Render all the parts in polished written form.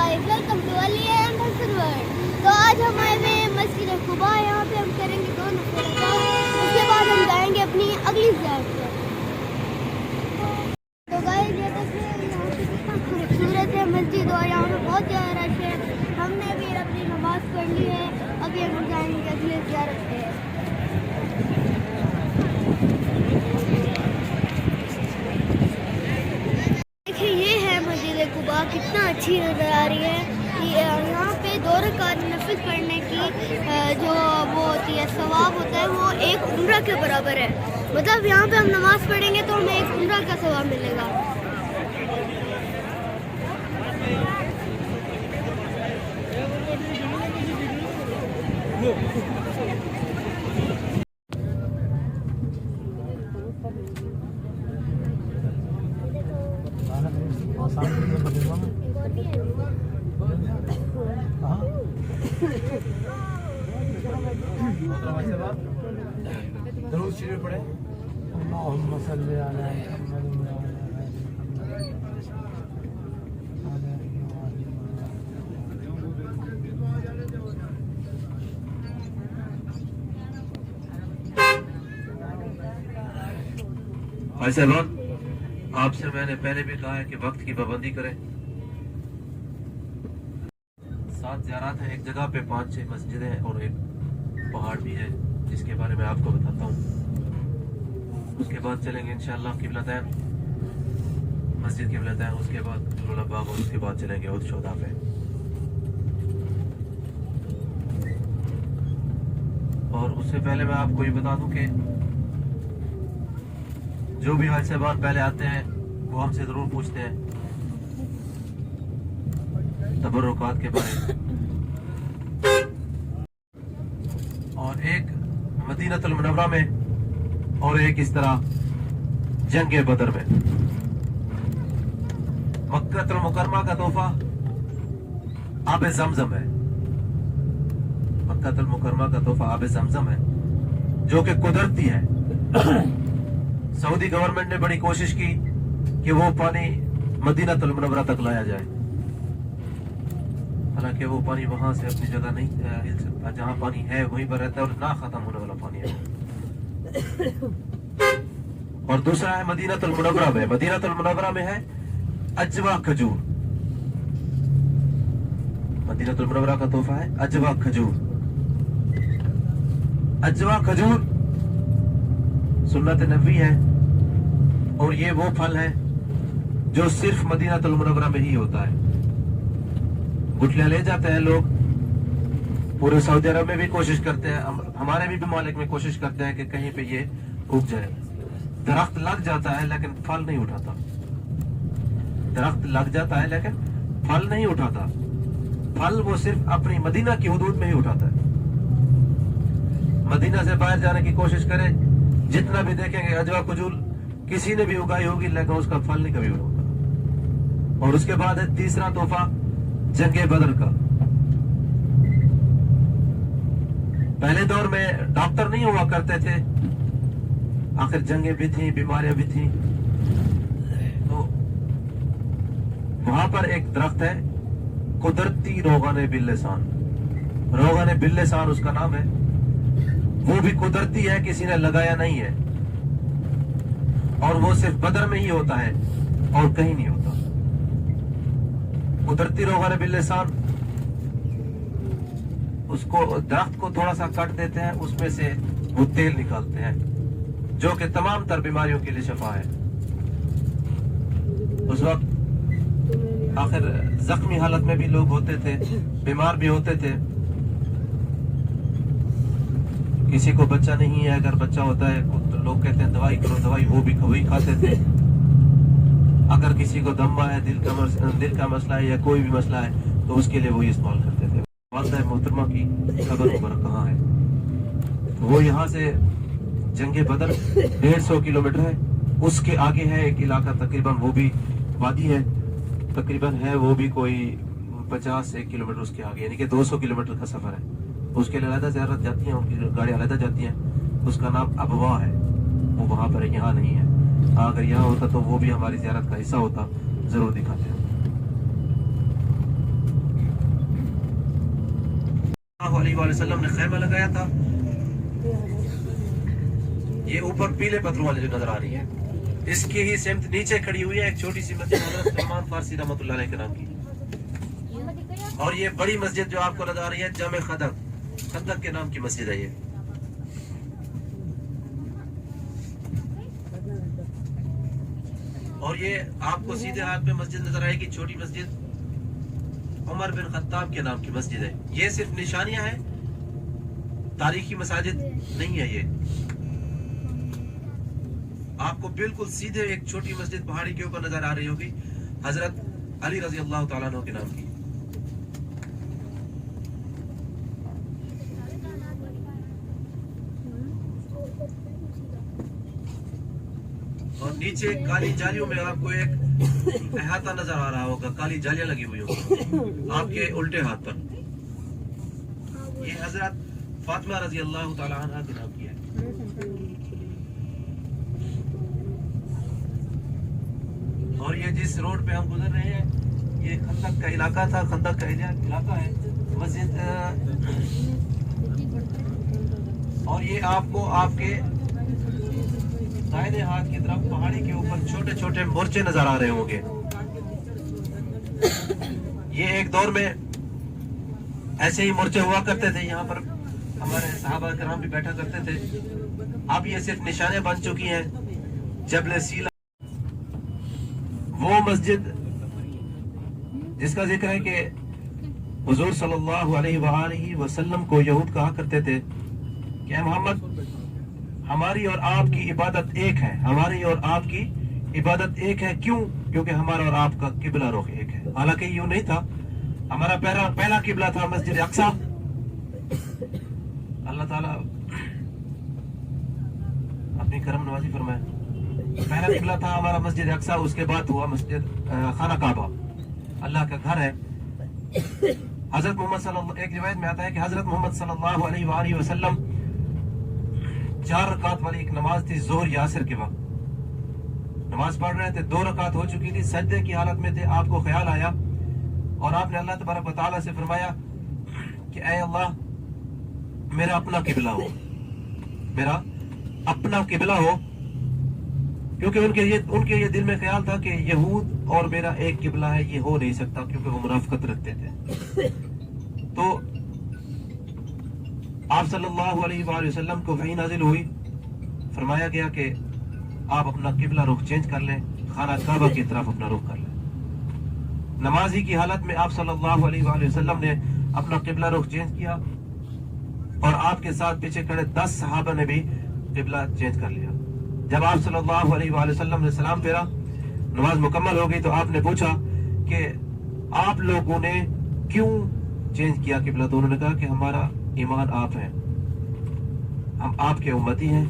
Guys, welcome to Ali and Hasan world. तो आज हम आए हुए हैं मस्जिद कुबा। यहाँ पे हम करेंगे 2 नफल अज़ान, उसके बाद हम जाएंगे अपनी अगली ज़ियारत पे। तो गाइस, ये देखिए यहाँ पे कितना खूबसूरत है मस्जिद और यहाँ पे बहुत ज़्यादा रश है। हमने भी अपनी नमाज पढ़ ली है, अभी हम जाएंगे अगली ज़ियारत पे। कुबा कितना अच्छी नज़र आ रही है। यहाँ पे 2 रकात नफिल पढ़ने की जो वो होती है सवाब होता है, वो एक उम्रा के बराबर है। मतलब यहाँ पे हम नमाज पढ़ेंगे तो हमें एक उम्रा का सवाब मिलेगा। दरूद शरीफ पढ़े। अल्लाहुम्मा सल्ली अला भाई साहबान, आपसे मैंने पहले भी कहा है कि वक्त की पाबंदी करें। 7 ज़ियारत हैं, एक जगह पे 5-6 मस्जिदें हैं और एक पहाड़ भी है जिसके बारे में आपको बताता हूँ। उसके बाद चलेंगे इंशाअल्लाह किबलतैन, मस्जिद किबलतैन, उसके बाद नूरुल्लाह बाग और उसके बाद चलेंगे उस चौदा पे। और उससे पहले मैं आपको ये बता दूं कि जो भी हाज साहबान पहले आते हैं वो हमसे ज़रूर पूछते हैं तबर्रुकात के बारे में। और एक मदीनतुल मुनव्वरा में और एक इस तरह जंग बदर में। मक्कातुल मुकर्रमा का तोहफा आब ज़मज़म है। मक्कातुल मुकर्रमा का तोहफा आब ज़मज़म है जो कि कुदरती है। सऊदी गवर्नमेंट ने बड़ी कोशिश की कि वो पानी मदीनतुल मुनव्वरा तक लाया जाए, हालांकि वो पानी वहां से अपनी जगह नहीं हिल सकता। जहां पानी है वहीं पर रहता है और ना खत्म होने वाला पानी है। और दूसरा है मदीनतुल मुनव्वरा में। मदीनतुल मुनव्वरा में है अजवा खजूर। मदीनतुल मुनव्वरा का तोहफा है अजवा खजूर। अजवा खजूर सुन्नत नबी है और ये वो फल है जो सिर्फ मदीनतुल मुनव्वरा में ही होता है। गुठलियां ले जाते हैं लोग, पूरे सऊदी अरब में भी कोशिश करते हैं, हमारे भी ममालिक में कोशिश करते हैं कि कहीं पे ये उग जाए। दरख्त लग जाता है लेकिन फल नहीं उठाता। दरख्त लग जाता है लेकिन फल नहीं उठाता। फल वो सिर्फ अपनी मदीना की हुदूद में ही उठाता है। मदीना से बाहर जाने की कोशिश करें, जितना भी देखेंगे अजवा खजूर किसी ने भी उगाई होगी लेकिन उसका फल नहीं कभी होगा। और उसके बाद है तीसरा तोहफा जंगे बदर का। पहले दौर में डॉक्टर नहीं हुआ करते थे, आखिर जंगे भी थी, बीमारियां भी थी, तो वहां पर एक दरख्त है कुदरती रोगाने बिल्लिसान। रोगाने बिल्लिसान उसका नाम है। वो भी कुदरती है, किसी ने लगाया नहीं है और वो सिर्फ बदर में ही होता है और कहीं नहीं होता। कुदरती रोगाने बिल्लिसान, उसको दरख्त को थोड़ा सा काट देते हैं, उसमें से वो तेल निकालते हैं जो कि तमाम तर बीमारियों के लिए शफा है। उस वक्त आखिर जख्मी हालत में भी लोग होते थे, बीमार भी होते थे। किसी को बच्चा नहीं है, अगर बच्चा होता है तो लोग कहते हैं दवाई करो, दवाई वो भी वही खाते थे। अगर किसी को दम्मा है, दिल का मसला है या कोई भी मसला है तो उसके लिए वही इस्तेमाल करते थे। वालदा मोहतरमा की कब्र मुबारक कहाँ है? वो यहाँ से जंगे बदर 150 किलोमीटर है। उसके आगे है एक इलाका, तकरीबन वो भी वादी है, तकरीबन है वो भी कोई 50-1 किलोमीटर उसके आगे, यानी कि 200 किलोमीटर का सफर है। उसके लिए अलग ज़ियारत जाती हैं, उनकी गाड़ियाँ अलग जाती हैं। उसका नाम अबवा है, वो वहाँ पर है, यहाँ नहीं है। अगर यहाँ होता तो वो भी हमारी ज़ियारत का हिस्सा होता, जरूर दिखाते हैं। अलैहि वसल्लम ने खैमा लगाया था। ये ऊपर पीले पत्थरों वाली जो नजर आ रही है, इसकी ही सिमत नीचे खड़ी हुई है एक छोटी सी मस्जिद हज़रत सलमान फारसी रहमतुल्लाह अलैह के नाम की। और ये बड़ी मस्जिद जो आपको नजर आ रही है जामे खंदक के नाम की मस्जिद है ये। और ये आपको सीधे हाथ में मस्जिद नजर आएगी, छोटी मस्जिद उमर बिन खत्ताब के नाम की मस्जिद है। ये सिर्फ निशानियां हैं, तारीखी मसाजिद नहीं है ये। आपको बिल्कुल सीधे एक छोटी मस्जिद पहाड़ी के ऊपर नजर आ रही होगी, हजरत अली रजी अल्लाह तआला अन्हु के नाम की। और नीचे काली जालियों में आपको एक अहाता नजर आ रहा होगा, काली जालियां लगी हुई होगी आपके उल्टे हाथ पर। ये हजरत फातिमा रजी अल्लाह तआला अन्हा के नाम की है। और ये जिस रोड पे हम गुजर रहे हैं ये खंदक का इलाका था, खंदक का इलाका है मस्जिद। और ये आपको आपके दाहिने हाथ की तरफ पहाड़ी के ऊपर छोटे छोटे मोर्चे नजर आ रहे होंगे। ये एक दौर में ऐसे ही मोर्चे हुआ करते थे, यहाँ पर हमारे सहाबा करम भी बैठा करते थे। अब ये सिर्फ निशाने बन चुकी हैं। जबल सीला वो मस्जिद जिसका जिक्र है कि हुजूर सल्लल्लाहु अलैहि वसल्लम को यहूद कहा करते थे कि मोहम्मद हमारी और आपकी इबादत एक है, हमारी और आपकी इबादत एक है। क्यों? क्योंकि हमारा और आपका किबला रुख एक है। हालांकि यूं नहीं था, हमारा पहला किबला था मस्जिद अक्सा। अल्लाह ताला अपनी करम नवाजी फरमाए। पहला किबला था हमारा मस्जिद अक्सा, उसके बाद हुआ मस्जिद खाना काबा, अल्लाह का घर है। हजरत मोहम्मद सल्लल्लाहु, एक रिवायत में आता है कि हजरत मोहम्मद सल्लल्लाहु अलैहि वसल्लम 4 रकात वाली एक नमाज थी, जोहर या असर के वक्त नमाज पढ़ रहे थे, 2 रकात हो चुकी थी, सजदे की हालत में थे। आपको ख्याल आया और आपने अल्लाह तबारक व तआला से फरमाया कि ऐ अल्लाह मेरा अपना किबला हो, मेरा अपना किबला हो। क्योंकि उनके ये दिल में ख्याल था कि यहूद और मेरा एक किबला है, ये हो नहीं सकता, क्योंकि वो मुनाफिकत रखते थे। तो आप सल्लल्लाहु अलैहि वसल्लम को वही नाजिल हुई, फरमाया गया कि आप अपना किबला रुख चेंज कर लें, खाना काबा की तरफ अपना रुख कर लें। नमाजी की हालत में आप सल्लल्लाहु अलैहि वसल्लम ने अपना किबला रुख चेंज किया और आपके साथ पीछे खड़े 10 सहाबा ने भी किबला चेंज कर लिया। जब आप सल्लल्लाहु अलैहि वसल्लम ने सलाम फेरा, नमाज मुकम्मल हो गई, तो आपने पूछा कि आप लोगों ने क्यों चेंज किया किबला? तो उन्होंने कहा कि हमारा ईमान आप हैं, हम आपके उम्मती हैं,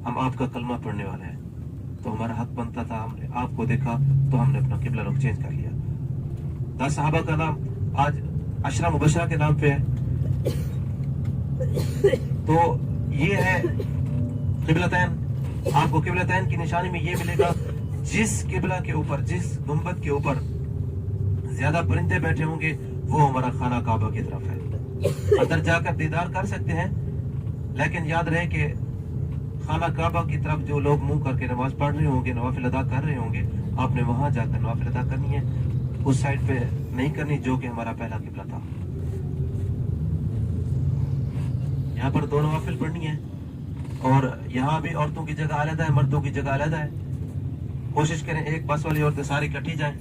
हम आपका कलमा पढ़ने वाले हैं, तो हमारा हक बनता था, हमने आपको देखा तो हमने अपना किबला रुख चेंज कर लिया। 10 सहाबा का नाम आज अशरा मुबशरा के नाम पे है। तो ये है किबलतैन। आपको किबलतैन की निशानी में ये मिलेगा, जिस किबला के ऊपर, जिस गुंबद के ऊपर ज्यादा परिंदे बैठे होंगे वो हमारा खाना काबा की तरफ है। अंदर जाकर दीदार कर सकते हैं, लेकिन याद रहे कि खाना काबा की तरफ जो लोग मुंह करके नमाज पढ़ रहे होंगे, नवाफिल अदा कर रहे होंगे, आपने वहां जाकर नवाफिल अदा करनी है, उस साइड पे नहीं करनी जो कि हमारा पहला किबला था। यहाँ पर 2 नवाफिल पढ़नी है और यहाँ भी औरतों की जगह अलग है, मर्दों की जगह अलग है। कोशिश करें एक बस वाली औरतें सारी इकट्ठी जाएं।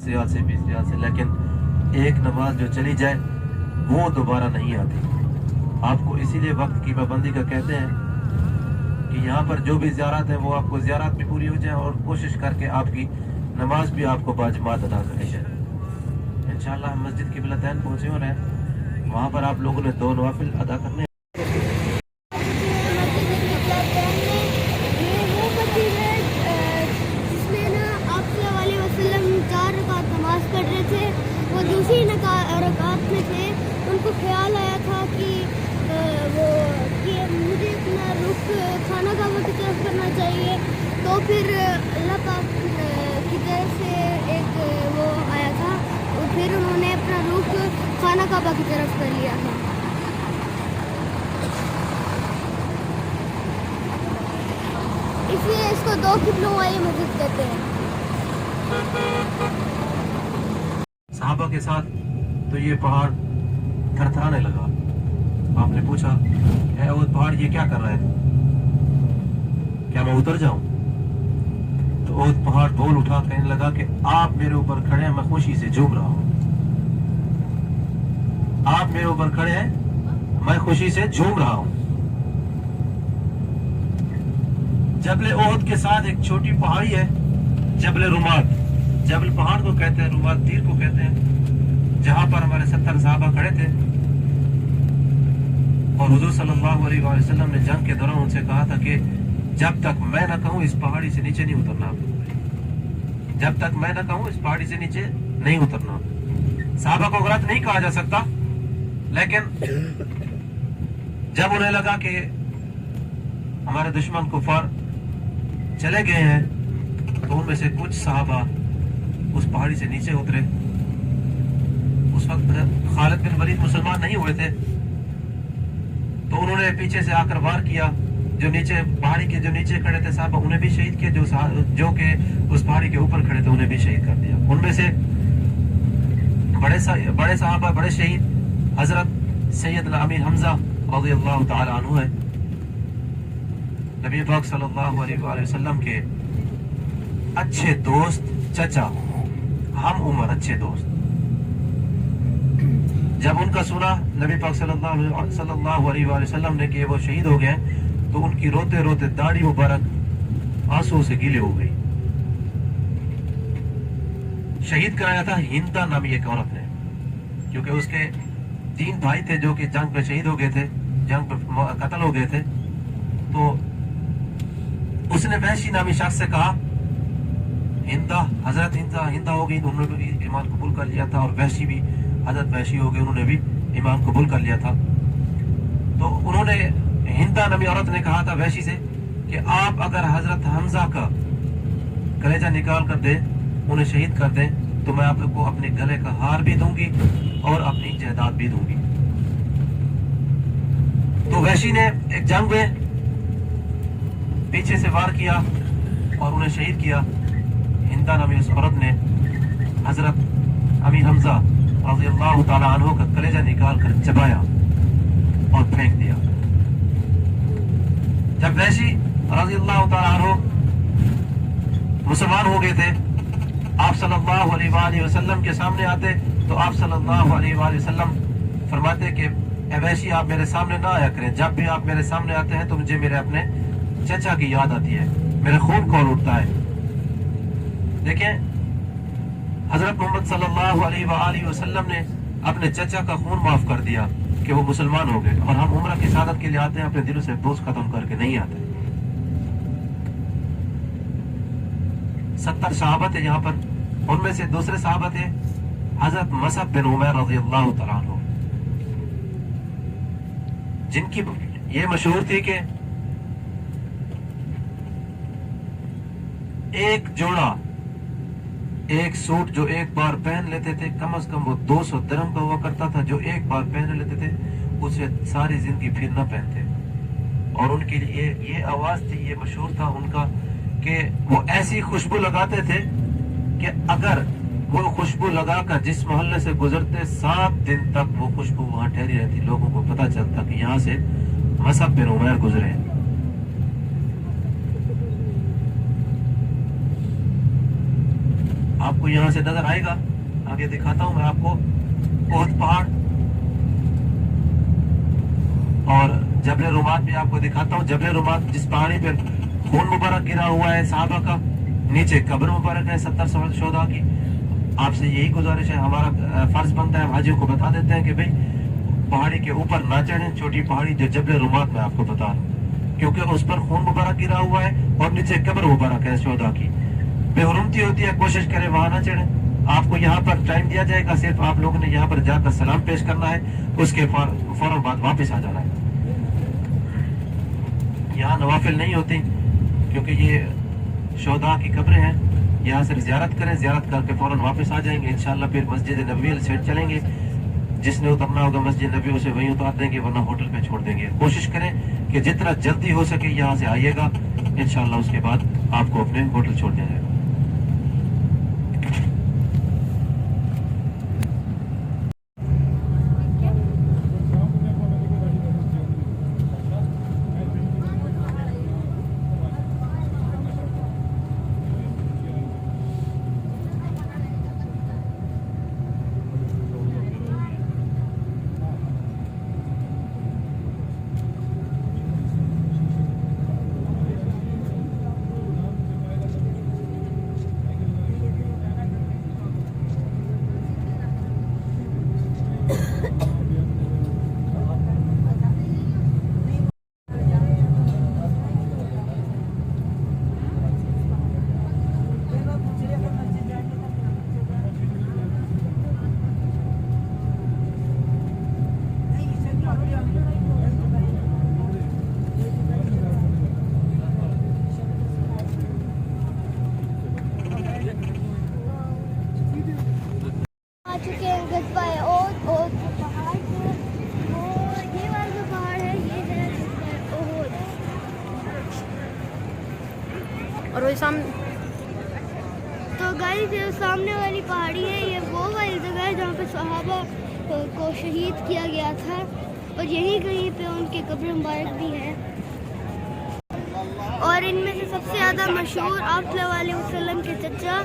रियाल से 20 रियाल से, लेकिन एक नमाज जो चली जाए वो दोबारा नहीं आती। आपको इसीलिए वक्त की पाबंदी का कहते हैं कि यहाँ पर जो भी ज़ियारत है वो आपको ज़ियारत भी पूरी हो जाए और कोशिश करके आपकी नमाज भी आपको बाजमात अदा करी जाए। इंशाअल्लाह हम मस्जिद क़िबलतैन पहुँचे हो रहे हैं, वहाँ पर आप लोगों ने 2 नवाफिल अदा करने। वो दूसरी रकात में थे, उनको ख्याल आया था कि मुझे अपना रुख खाना काबा की तरफ करना चाहिए। तो फिर अल्लाह पाक की तरफ से एक वो आया था और फिर उन्होंने अपना रुख खाना काबा की तरफ कर लिया था। इसलिए इसको 2 किबलों वाली मस्जिद कहते हैं। सहाबा के साथ तो ये पहाड़ थरथराने लगा। आपने पूछा, है वो पहाड़ ये क्या कर रहा है, क्या मैं उतर जाऊं? तो वो पहाड़ बोल उठा, कहने लगा कि आप मेरे ऊपर खड़े हैं, मैं खुशी से झूम रहा हूं। आप मेरे ऊपर खड़े हैं, मैं खुशी से झूम रहा हूं। जबल ओहद के साथ एक छोटी पहाड़ी है, जबल रुमात। जबल पहाड़ को कहते हैं, रुमात तीर को कहते हैं, जहां पर हमारे 70 सहाबा खड़े थे और हुजूर सल्लल्लाहु अलैहि वसल्लम ने जंग के दौरान उनसे कहा था कि जब तक मैं न कहूं इस पहाड़ी से नीचे नहीं उतरना। जब तक मैं न कहूं इस पहाड़ी से नीचे नहीं उतरना। सहाबा को गलत नहीं कहा जा सकता, लेकिन जब उन्हें लगा कि हमारे दुश्मन कुफार चले गए हैं, तो उनमें से कुछ सहाबा उस पहाड़ी से नीचे उतरे। उस वक्त खालिद बिन वलीद मुसलमान नहीं हुए थे, तो उन्होंने पीछे से आकर वार किया। जो नीचे पहाड़ी के जो नीचे खड़े थे साहब, उन्हें भी शहीद किया। जो के उस पहाड़ी के ऊपर खड़े थे उन्हें भी शहीद कर दिया। उनमें से बड़े साहबा, बड़े शहीद हजरत सैयद अमीर हमजा रज़ियल्लाहु ताला अन्हु है, नबी पाक सल्लल्लाहु अलैहि वसल्लम के अच्छे दोस्त, चचा, हम उम्र अच्छे दोस्त। जब उनका सुना नबी पाक सल्लल्लाहु अलैहि वसल्लम ने कि वो शहीद हो गए, तो उनकी रोते रोते दाढ़ी मुबारक आंसू से गीले हो गई। शहीद कराया था हिंदा नामी एक औरत ने, क्योंकि उसके 3 भाई थे जो कि जंग में शहीद हो गए थे, जंग में कत्ल हो गए थे। तो उसने वैशी नामी शख्स से कहा, हिंदा, हजरत हिंदा हो गई, उन्होंने भी ईमान कबूल कर लिया था, और वैशी भी, हजरत वैशी हो गए, उन्होंने भी ईमान कबूल कर लिया था। तो उन्होंने, हिंदा नामी औरत ने कहा था वैशी से कि आप अगर हजरत हमजा का कलेजा निकाल कर दे, उन्हें शहीद कर दें, तो मैं आपको अपने गले का हार भी दूंगी और अपनी जायदाद भी दूंगी। तो वैशी ने एक जंग में पीछे से वार किया और उन्हें शहीद किया। हिंदा नामी उस औरत ने हजरत अमीर हमजा रज़ियल्लाहु ताला अन्हु का कलेजा निकाल कर चबाया और फेंक दिया। जब वैशी रज़ियल्लाहु ताला अन्हु मुसलमान हो गए थे, आप सल्लल्लाहु अलैहि वसल्लम के सामने आते, तो आप सल्लल्लाहु अलैहि वसल्लम फरमाते कि ए वैशी, आप मेरे सामने ना आया करें। जब भी आप मेरे सामने आते हैं तो मुझे मेरे अपने चचा की याद आती है, मेरा खून खौल उठता है। देखें, हजरत मोहम्मद सल्लल्लाहु अलैहि वसल्लम ने अपने चचा का खून माफ कर दिया कि वो मुसलमान हो गए, और हम उम्र की सादत के लिए आते हैं, अपने दिलों से बोझ खत्म करके नहीं आते। 70 सहाबा थे यहाँ पर, उनमें से दूसरे सहाबा थे हजरत मसअब बिन उमैर रज़ियल्लाहु तआला अन्हु, जिनकी ये मशहूर थी कि एक जोड़ा, एक सूट जो एक बार पहन लेते थे, कम से कम वो 200 दिरहम का हुआ करता था। जो एक बार पहन लेते थे उसे सारी जिंदगी फिर न पहनते। और उनके लिए ये आवाज थी, ये मशहूर था उनका कि वो ऐसी खुशबू लगाते थे कि अगर वो खुशबू लगाकर जिस मोहल्ले से गुजरते, 7 दिन तक वो खुशबू वहां ठहरी रहती, लोगों को पता चलता कि यहाँ से मसअब बिन उमैर गुजरे। آپ کو یہاں سے نظر آئے گا, آگے دکھاتا ہوں میں آپ کو, احد پہاڑ اور جبل رومات بھی آپ کو دکھاتا ہوں. جبل رومات جس پہاڑی پہ خون مبارک گرا ہوا ہے صحابہ کا, نیچے قبر مبارک ہے 70 شہداء کی. آپ سے یہی گزارش ہے, ہمارا فرض بنتا ہے, ہم حاجیوں کو بتا دیتے ہیں کہ بھئی پہاڑی کے اوپر نہ چڑھیں, چھوٹی پہاڑی جو جبل رومات میں آپ کو بتا رہا ہوں, کیونکہ اس پر خون مبارک گرا ہوا ہے اور نیچے قبر مبارک ہے شہداء کی. بے حرمتی ہوتی ہے, کوشش کریں وہاں نہ چڑھیں. آپ کو یہاں پر ٹائم دیا جائے گا, صرف آپ لوگوں نے یہاں پر جا کر سلام پیش کرنا ہے, اس کے فوراً بعد واپس آ جانا ہے. یہاں نوافل نہیں ہوتی کیونکہ یہ شہداء کی قبریں ہیں. یہاں سے زیارت کریں, زیارت کر کے فوراً واپس آ جائیں گے انشاءاللہ. پھر مسجد نبوی سے چلیں گے, جس نے اترنا ہوگا مسجد نبی اسے وہیں اتار دیں گے, ورنہ ہوٹل پہ چھوڑ دیں گے. کوشش کریں کہ جتنا جلدی ہو سکے یہاں سے آئیے گا, انشاءاللہ اس کے بعد آپ کو اپنے ہوٹل چھوڑ دیا جائے گا. اور وہ سامنے تو گائز یہ سامنے والی پہاڑی ہے, یہ وہ والی جگہ ہے جہاں پہ صحابہ کو شہید کیا گیا تھا, اور یہی کہیں پہ ان کے قبر مبارک بھی ہے. اور ان میں سے سب سے زیادہ مشہور آپ صلی اللہ علیہ وسلم کے چچا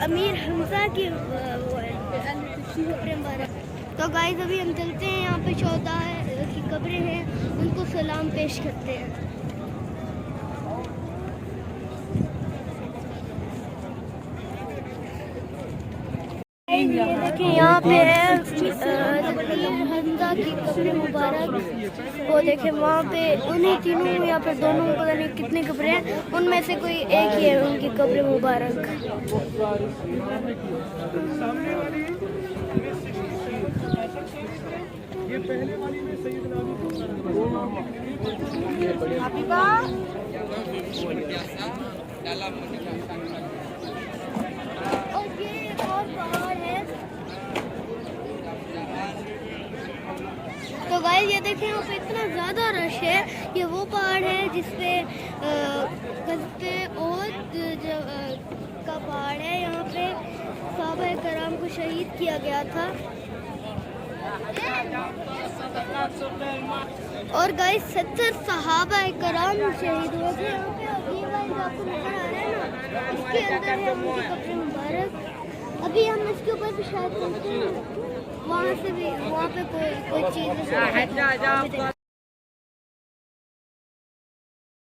امیر حمزہ کی وہ ہے قبر مبارک. تو گائز ابھی ہم چلتے ہیں, یہاں پہ شہداء کی قبریں ہیں, ان کو سلام پیش کرتے ہیں. دیکھیں یہاں پہ ہے حمزہ کی قبر مبارک, وہ دیکھیں وہاں پہ انہیں تینوں یا پھر دونوں پتہ نہیں کتنی قبریں ہیں, ان میں سے کوئی ایک ہی ہے ان کی قبر مبارک. اور یہ ایک اور پہاڑ ہے. تو گائز یہ دیکھیں یہاں پہ اتنا زیادہ رش ہے, یہ وہ پہاڑ ہے جس پہ احد کا پہاڑ ہے, یہاں پہ صحابہ کرام کو شہید کیا گیا تھا. اور گائز 70 صحابہ کرام شہید ہوئے تھے. یہاں پہ یہ والی جو آپ کو نظر آ رہا ہے نا, اس کے اندر ہے ان کی قبر مبارک. ابھی ہم اس کے اوپر بھی شاید چلتے ہیں, وہاں سے بھی وہاں پہ کوئی چیز